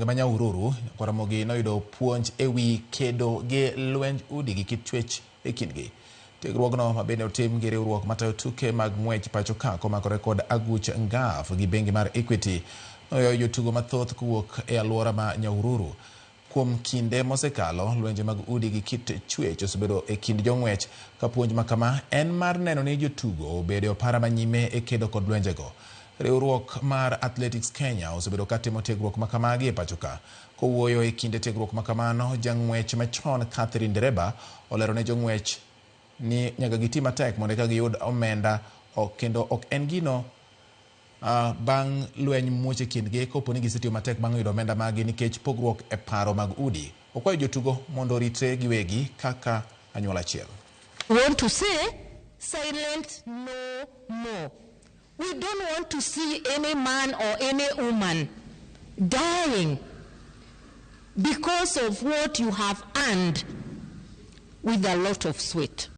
Manya ururu kwa Ramogi noyudo puonj ewi kedo gi lwenj udi gi kit chuech e kindgi. Tiegruogno mabende otim gi riwruok matayo tuke mag ng'wech pacho ka komakore kod aguch ngaf gi bengi mar Equity noyo jotugo mathoth kuwuok e alwora ma Nyahururu. Kuom kinde mosekalo, lwenje mag udi gi kit chuech osebedo e kind jong'wech ka puonj makama en mar neno ni jotugo obedo opara manyime e kedo kod lwenjego. Riwruok mar Athletics Kenya osebedo katimo tiegruok makamagi e pacho ka. Kowuoyo e kinde tiegruok makamano, jang'wech machon Catherine Dereba olero ne jong'wech ni nyaka giti matek mondo eka giyud omenda kendo ok en gino bang' lweny muoch e kindgi kopo ni gisetiyo matek bang' yudo omenda magi nikech pogruok e paro mag udi. Okwayo jotugo mondo oritre giwegi kaka anyuola achiel. We want to say silent no more. We don't want to see any man or any woman dying because of what you have earned with a lot of sweat.